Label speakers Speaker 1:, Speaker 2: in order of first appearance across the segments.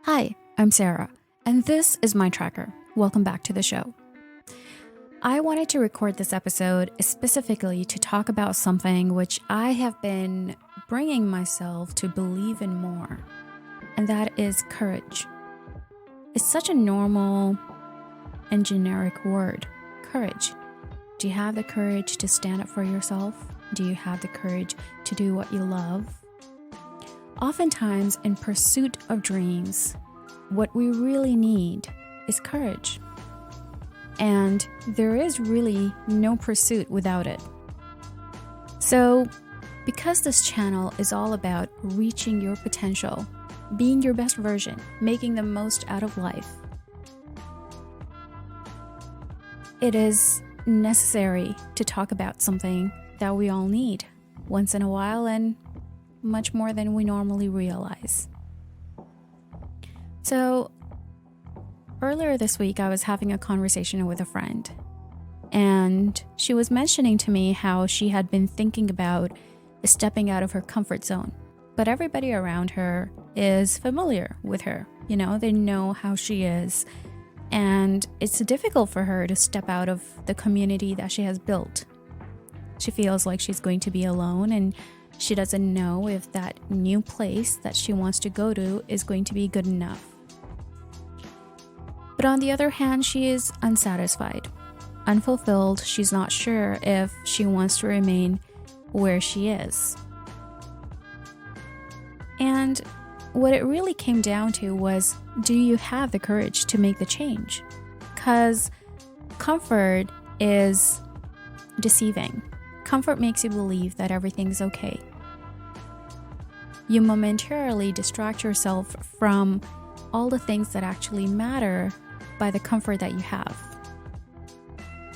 Speaker 1: Hi, I'm Sarah, and this is my tracker. Welcome back to the show. I wanted to record this episode specifically to talk about something which I have been bringing myself to believe in more, and that is courage. It's such a normal and generic word, courage. Do you have the courage to stand up for yourself? Do you have the courage to do what you love? Oftentimes, in pursuit of dreams, what we really need is courage. And there is really no pursuit without it. So, because this channel is all about reaching your potential, being your best version, making the most out of life, it is necessary to talk about something that we all need once in a while and much more than we normally realize. So, earlier this week, I was having a conversation with a friend, and she was mentioning to me how she had been thinking about stepping out of her comfort zone. But everybody around her is familiar with her. You know, they know how she is. And it's difficult for her to step out of the community that she has built. She feels like she's going to be alone, and she doesn't know if that new place that she wants to go to is going to be good enough. But on the other hand, she is unsatisfied, unfulfilled. She's not sure if she wants to remain where she is. And what it really came down to was, do you have the courage to make the change? Because comfort is deceiving. Comfort makes you believe that everything's okay. You momentarily distract yourself from all the things that actually matter by the comfort that you have.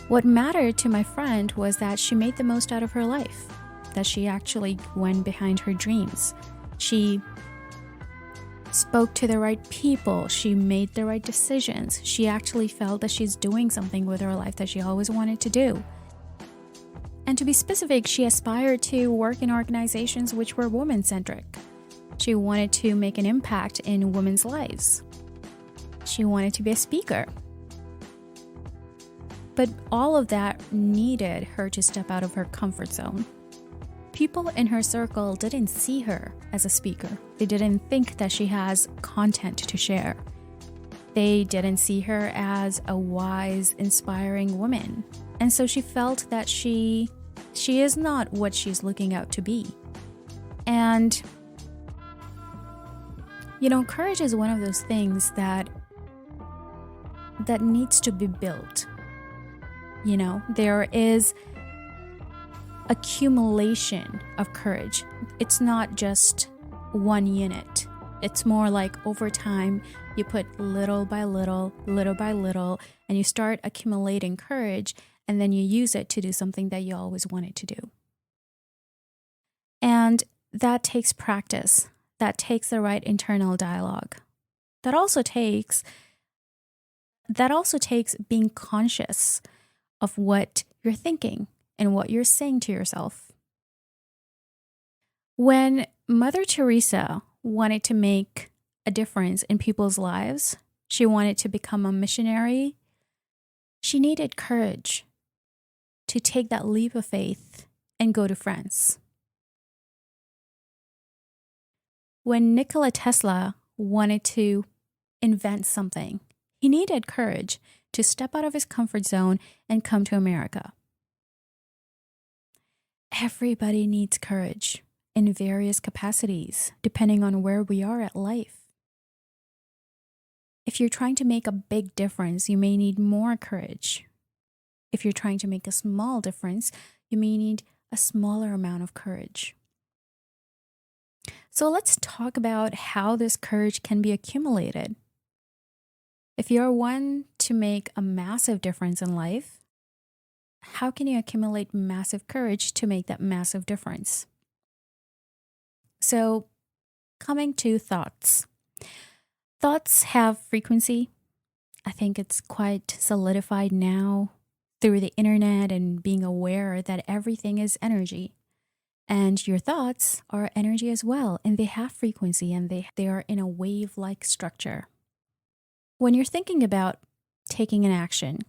Speaker 1: What mattered to my friend was that she made the most out of her life, that she actually went behind her dreams. She spoke to the right people. She made the right decisions. She actually felt that she's doing something with her life that she always wanted to do. And to be specific, she aspired to work in organizations which were women-centric. She wanted to make an impact in women's lives. She wanted to be a speaker. But all of that needed her to step out of her comfort zone. People in her circle didn't see her as a speaker. They didn't think that she has content to share. They didn't see her as a wise, inspiring woman. And so she felt that she is not what she's looking out to be. And, you know, courage is one of those things that needs to be built. You know, there is accumulation of courage. It's not just one unit. It's more like over time, you put little by little, and you start accumulating courage, and then you use it to do something that you always wanted to do. And that takes practice. That takes the right internal dialogue. That also takes being conscious of what you're thinking and what you're saying to yourself. When Mother Teresa wanted to make a difference in people's lives, she wanted to become a missionary, she needed courage to take that leap of faith and go to France. When Nikola Tesla wanted to invent something, he needed courage to step out of his comfort zone and come to America. Everybody needs courage in various capacities, depending on where we are at life. If you're trying to make a big difference, you may need more courage. If you're trying to make a small difference, you may need a smaller amount of courage. So let's talk about how this courage can be accumulated. If you're one to make a massive difference in life, how can you accumulate massive courage to make that massive difference? So, coming to thoughts. Thoughts have frequency. I think it's quite solidified now through the internet and being aware that everything is energy. And your thoughts are energy as well, and they have frequency and they are in a wave like structure. When you're thinking about taking an action,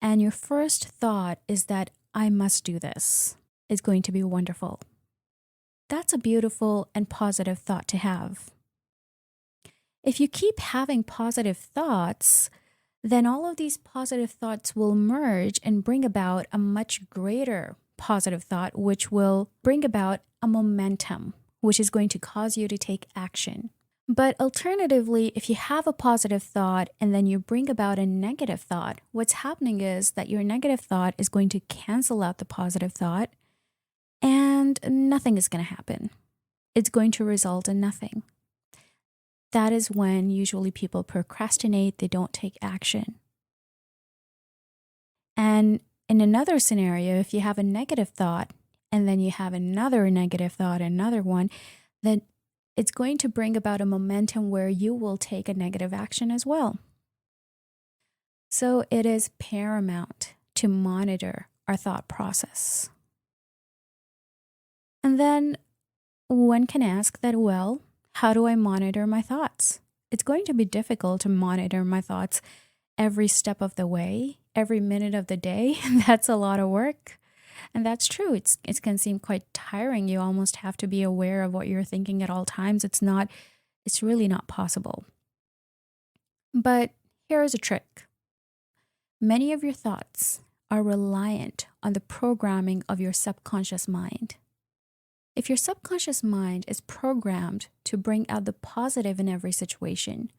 Speaker 1: and your first thought is that I must do this, it's going to be wonderful. That's a beautiful and positive thought to have. If you keep having positive thoughts, then all of these positive thoughts will merge and bring about a much greater positive thought, which will bring about a momentum, which is going to cause you to take action. But alternatively, if you have a positive thought and then you bring about a negative thought, what's happening is that your negative thought is going to cancel out the positive thought and nothing is going to happen. It's going to result in nothing. That is when usually people procrastinate, they don't take action. And in another scenario, if you have a negative thought and then you have another negative thought, another one, then it's going to bring about a momentum where you will take a negative action as well. So it is paramount to monitor our thought process. And then one can ask that, well, how do I monitor my thoughts? It's going to be difficult to monitor my thoughts every step of the way, every minute of the day. That's a lot of work. And that's true. It can seem quite tiring. You almost have to be aware of what you're thinking at all times. It's really not possible. But here is a trick. Many of your thoughts are reliant on the programming of your subconscious mind. If your subconscious mind is programmed to bring out the positive in every situation,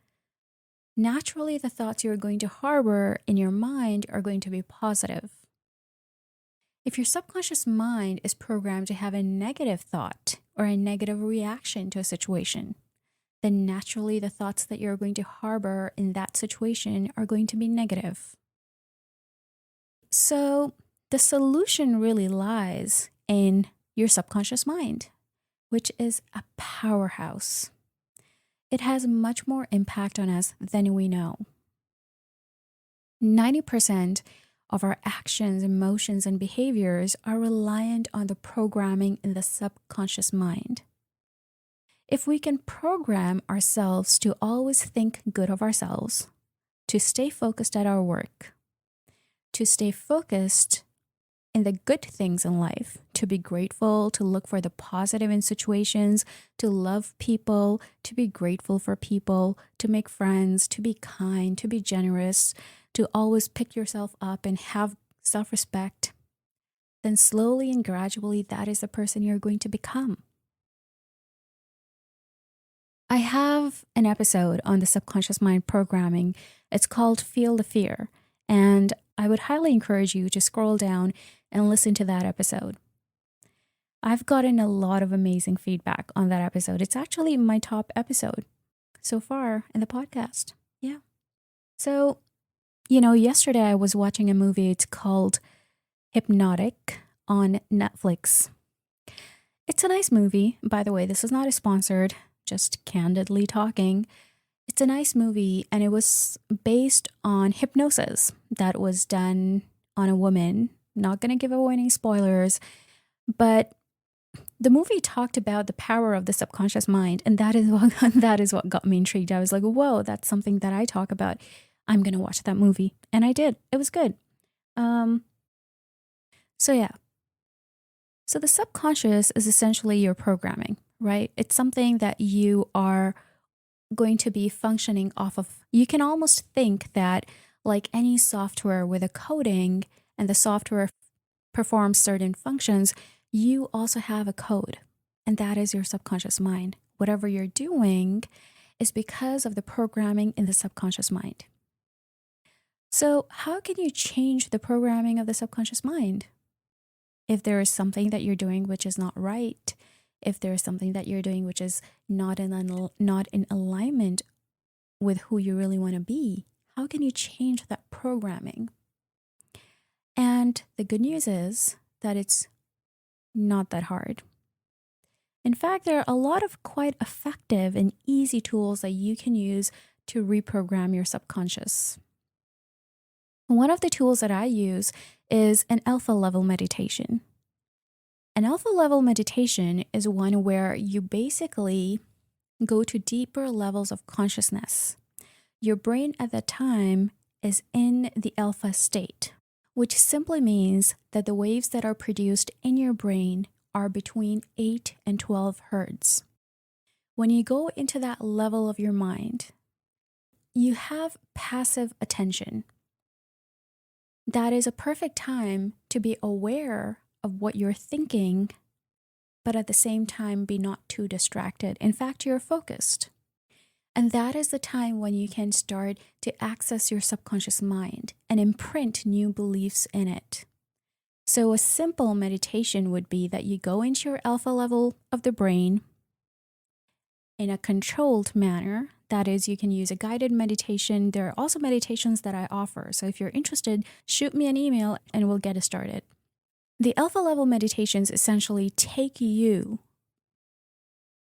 Speaker 1: naturally the thoughts you're going to harbor in your mind are going to be positive. If your subconscious mind is programmed to have a negative thought or a negative reaction to a situation, then naturally the thoughts that you're going to harbor in that situation are going to be negative. So the solution really lies in your subconscious mind, which is a powerhouse. It has much more impact on us than we know. 90% of our actions, emotions, and behaviors are reliant on the programming in the subconscious mind. If we can program ourselves to always think good of ourselves, to stay focused at our work, to stay focused in the good things in life, to be grateful, to look for the positive in situations, to love people, to be grateful for people, to make friends, to be kind, to be generous, to always pick yourself up and have self-respect, then slowly and gradually that is the person you're going to become. I have an episode on the subconscious mind programming. It's called Feel the Fear, and I would highly encourage you to scroll down and listen to that episode. I've gotten a lot of amazing feedback on that episode. It's actually my top episode so far in the podcast. Yeah. So, yesterday I was watching a movie. It's called Hypnotic on Netflix. It's a nice movie. By the way, this is not a sponsored, just candidly talking. It's a nice movie, and it was based on hypnosis that was done on a woman. Not going to give away any spoilers, but the movie talked about the power of the subconscious mind, and that is what got me intrigued. I was like, whoa, that's something that I talk about. I'm going to watch that movie. And I did. It was good. So yeah. So the subconscious is essentially your programming, right? It's something that you are going to be functioning off of. You can almost think that like any software with a coding and the software performs certain functions, you also have a code, and that is your subconscious mind. Whatever you're doing is because of the programming in the subconscious mind. So how can you change the programming of the subconscious mind? If there is something that you're doing which is not right, if there is something that you're doing which is not in alignment with who you really want to be, how can you change that programming? And the good news is that it's not that hard. In fact, there are a lot of quite effective and easy tools that you can use to reprogram your subconscious. One of the tools that I use is an alpha level meditation. An alpha level meditation is one where you basically go to deeper levels of consciousness. Your brain at that time is in the alpha state, which simply means that the waves that are produced in your brain are between 8 and 12 hertz. When you go into that level of your mind, you have passive attention. That is a perfect time to be aware of what you're thinking, but at the same time be not too distracted. In fact, you're focused. And that is the time when you can start to access your subconscious mind and imprint new beliefs in it. So a simple meditation would be that you go into your alpha level of the brain in a controlled manner. That is, you can use a guided meditation. There are also meditations that I offer. So if you're interested, shoot me an email and we'll get it started. The alpha level meditations essentially take you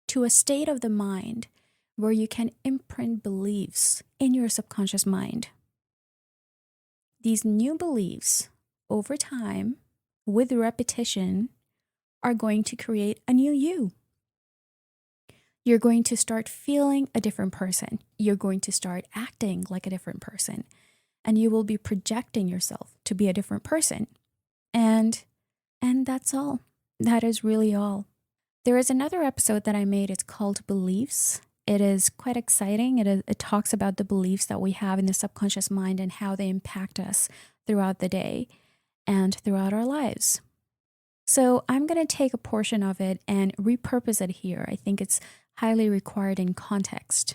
Speaker 1: to a state of the mind where you can imprint beliefs in your subconscious mind. These new beliefs, over time, with repetition, are going to create a new you. You're going to start feeling a different person. You're going to start acting like a different person. And you will be projecting yourself to be a different person. And that's all. That is really all. There is another episode that I made. It's called Beliefs. It is quite exciting. It talks about the beliefs that we have in the subconscious mind and how they impact us throughout the day and throughout our lives. So I'm going to take a portion of it and repurpose it here. I think it's highly required in context.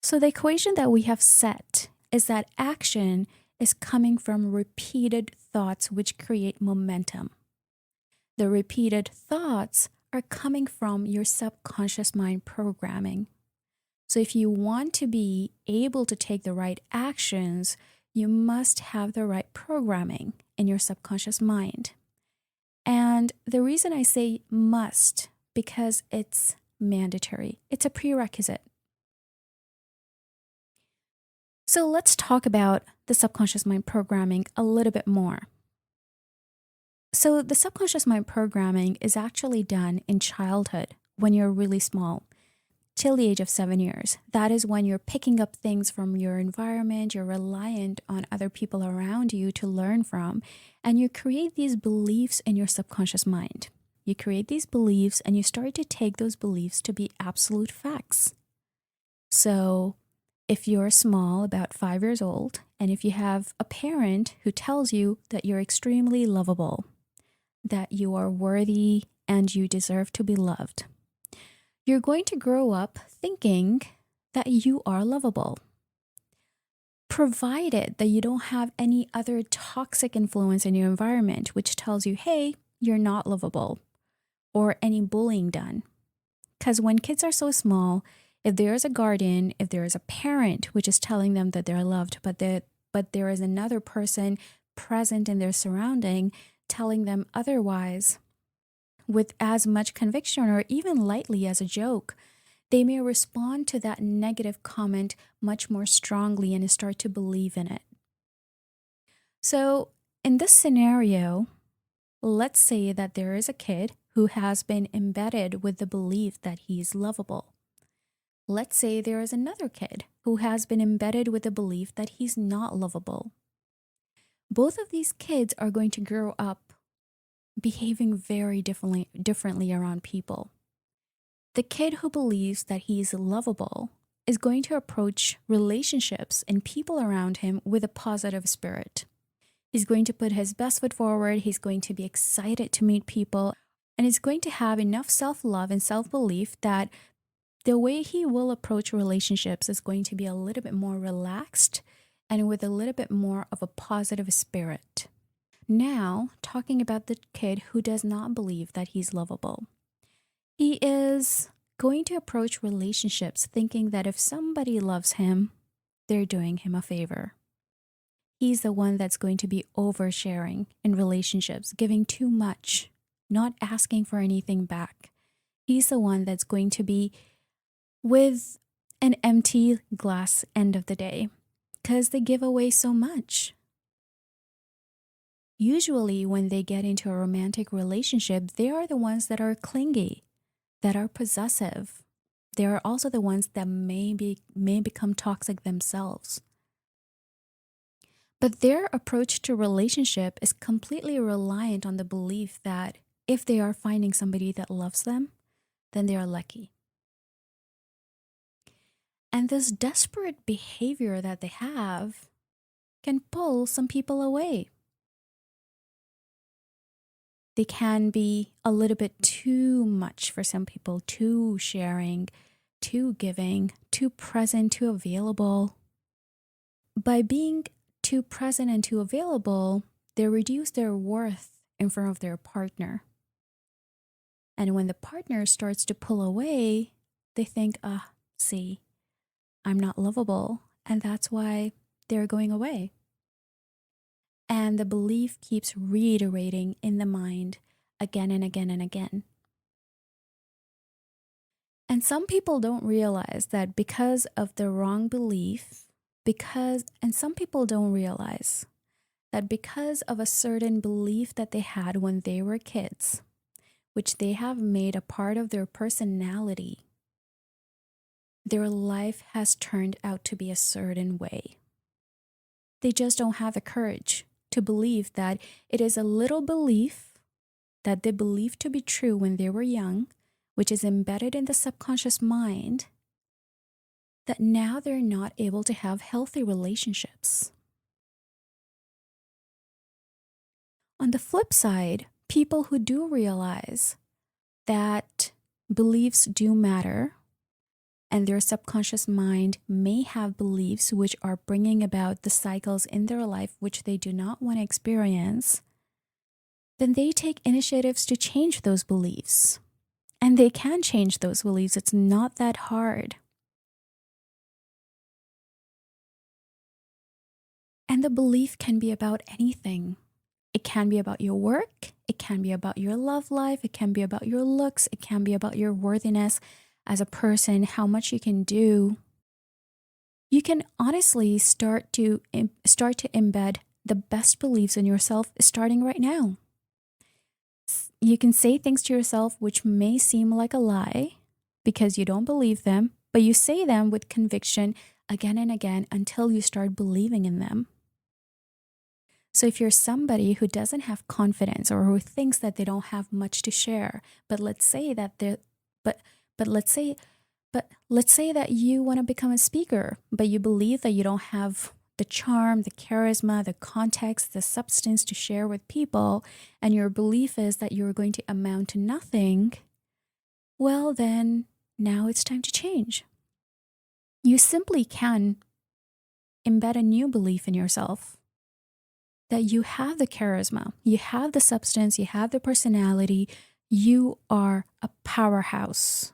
Speaker 1: So the equation that we have set is that action is coming from repeated thoughts which create momentum. The repeated thoughts are coming from your subconscious mind programming. So if you want to be able to take the right actions, you must have the right programming in your subconscious mind. And the reason I say must, because it's mandatory. It's a prerequisite. So let's talk about the subconscious mind programming a little bit more. So the subconscious mind programming is actually done in childhood when you're really small, till the age of 7 years. That is when you're picking up things from your environment, you're reliant on other people around you to learn from, and you create these beliefs in your subconscious mind. You create these beliefs and you start to take those beliefs to be absolute facts. So if you're small, about 5 years old, and if you have a parent who tells you that you're extremely lovable, that you are worthy and you deserve to be loved, you're going to grow up thinking that you are lovable, provided that you don't have any other toxic influence in your environment which tells you, hey, you're not lovable, or any bullying done. Because when kids are so small, if there is a guardian, if there is a parent which is telling them that they're loved, but there is another person present in their surrounding telling them otherwise, with as much conviction or even lightly as a joke, they may respond to that negative comment much more strongly and start to believe in it. So in this scenario, let's say that there is a kid who has been embedded with the belief that he's lovable. Let's say there is another kid who has been embedded with the belief that he's not lovable. Both of these kids are going to grow up behaving very differently around people. The kid who believes that he's lovable is going to approach relationships and people around him with a positive spirit. He's going to put his best foot forward. He's going to be excited to meet people. And he's going to have enough self-love and self-belief that the way he will approach relationships is going to be a little bit more relaxed and with a little bit more of a positive spirit. Now, talking about the kid who does not believe that he's lovable. He is going to approach relationships thinking that if somebody loves him, they're doing him a favor. He's the one that's going to be oversharing in relationships, giving too much, not asking for anything back. He's the one that's going to be with an empty glass end of the day because they give away so much. Usually, when they get into a romantic relationship, they are the ones that are clingy, that are possessive. They are also the ones that may become toxic themselves. But their approach to relationship is completely reliant on the belief that if they are finding somebody that loves them, then they are lucky. And this desperate behavior that they have can pull some people away. They can be a little bit too much for some people, too sharing, too giving, too present, too available. By being too present and too available, they reduce their worth in front of their partner. And when the partner starts to pull away, they think, see, I'm not lovable. And that's why they're going away. And the belief keeps reiterating in the mind again and again and again. And some people don't realize that because of the wrong belief, and some people don't realize that because of a certain belief that they had when they were kids, which they have made a part of their personality, their life has turned out to be a certain way. They just don't have the courage to believe that it is a little belief that they believed to be true when they were young, which is embedded in the subconscious mind, that now they're not able to have healthy relationships. On the flip side, people who do realize that beliefs do matter, and their subconscious mind may have beliefs which are bringing about the cycles in their life which they do not want to experience, then they take initiatives to change those beliefs. And they can change those beliefs. It's not that hard. And the belief can be about anything. It can be about your work. It can be about your love life. It can be about your looks. It can be about your worthiness as a person, how much you can do. You can honestly start to embed the best beliefs in yourself starting right now. You can say things to yourself which may seem like a lie because you don't believe them, but you say them with conviction again and again until you start believing in them. So if you're somebody who doesn't have confidence or who thinks that they don't have much to share, but let's say that you want to become a speaker, but you believe that you don't have the charm, the charisma, the context, the substance to share with people, and your belief is that you're going to amount to nothing, well then, now it's time to change. You simply can embed a new belief in yourself that you have the charisma, you have the substance, you have the personality, you are a powerhouse.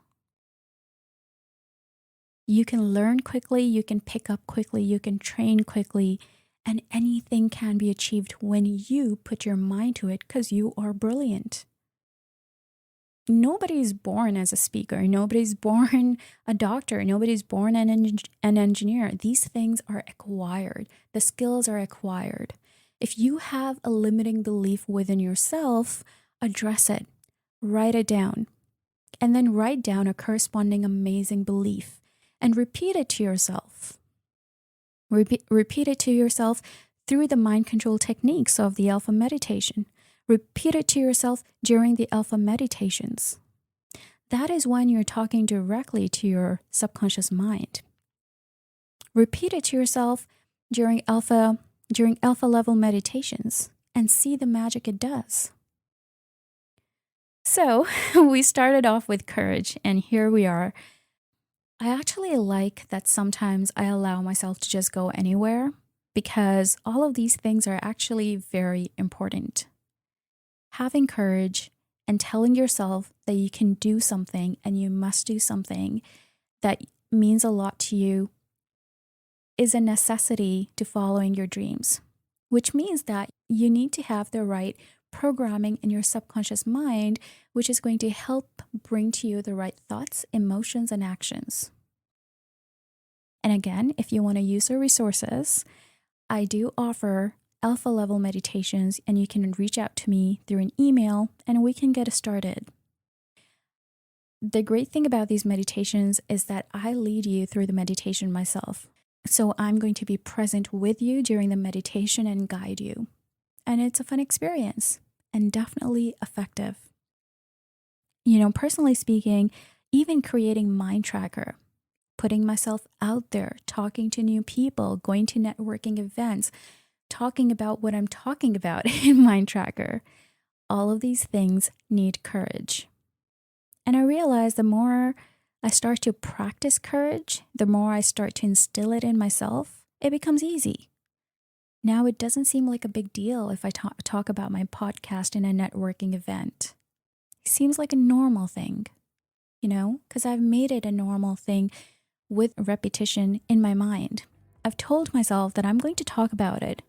Speaker 1: You can learn quickly, you can pick up quickly, you can train quickly, and anything can be achieved when you put your mind to it because you are brilliant. Nobody's born as a speaker. Nobody's born a doctor. Nobody's born an engineer. These things are acquired. The skills are acquired. If you have a limiting belief within yourself, address it. Write it down. And then write down a corresponding amazing belief. And repeat it to yourself. Repeat it to yourself through the mind control techniques of the Alpha meditation. Repeat it to yourself during the Alpha meditations. That is when you're talking directly to your subconscious mind. Repeat it to yourself during alpha level meditations and see the magic it does. So we started off with courage, and here we are. I actually like that sometimes I allow myself to just go anywhere because all of these things are actually very important. Having courage and telling yourself that you can do something and you must do something that means a lot to you is a necessity to following your dreams, which means that you need to have the right programming in your subconscious mind, which is going to help bring to you the right thoughts, emotions, and actions. And again, if you want to use the resources, I do offer alpha level meditations, and you can reach out to me through an email and we can get it started. The great thing about these meditations is that I lead you through the meditation myself. So I'm going to be present with you during the meditation and guide you. And it's a fun experience and definitely effective. Personally speaking, even creating Mind Tracker, putting myself out there, talking to new people, going to networking events, talking about what I'm talking about in Mind Tracker. All of these things need courage. And I realize the more I start to practice courage, the more I start to instill it in myself, it becomes easy. Now it doesn't seem like a big deal if I talk about my podcast in a networking event. It seems like a normal thing, because I've made it a normal thing with repetition in my mind. I've told myself that I'm going to talk about it.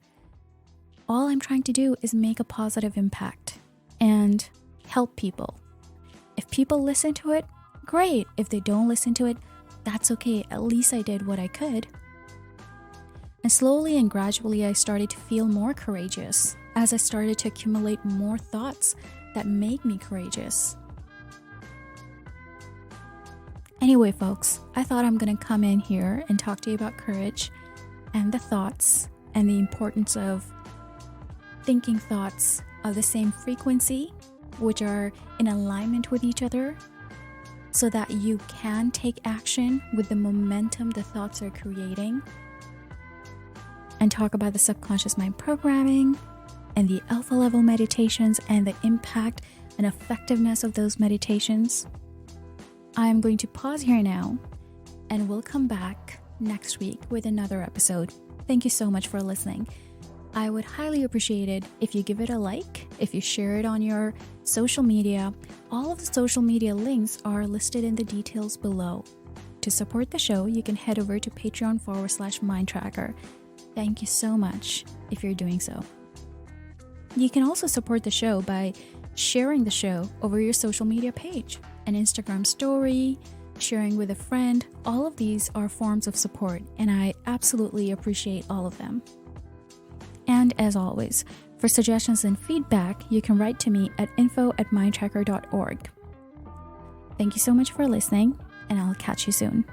Speaker 1: All I'm trying to do is make a positive impact and help people. If people listen to it, great. If they don't listen to it, that's okay. At least I did what I could. And slowly and gradually, I started to feel more courageous as I started to accumulate more thoughts that make me courageous. Anyway, folks, I thought I'm going to come in here and talk to you about courage and the thoughts and the importance of thinking thoughts of the same frequency, which are in alignment with each other, so that you can take action with the momentum the thoughts are creating, and talk about the subconscious mind programming and the alpha level meditations and the impact and effectiveness of those meditations. I'm going to pause here now and we'll come back next week with another episode. Thank you so much for listening. I would highly appreciate it if you give it a like, if you share it on your social media. All of the social media links are listed in the details below. To support the show, you can head over to patreon.com/mindtracker. Thank you so much if you're doing so. You can also support the show by sharing the show over your social media page, an Instagram story, sharing with a friend. All of these are forms of support, and I absolutely appreciate all of them. And as always, for suggestions and feedback, you can write to me at info@mindtracker.org. Thank you so much for listening, and I'll catch you soon.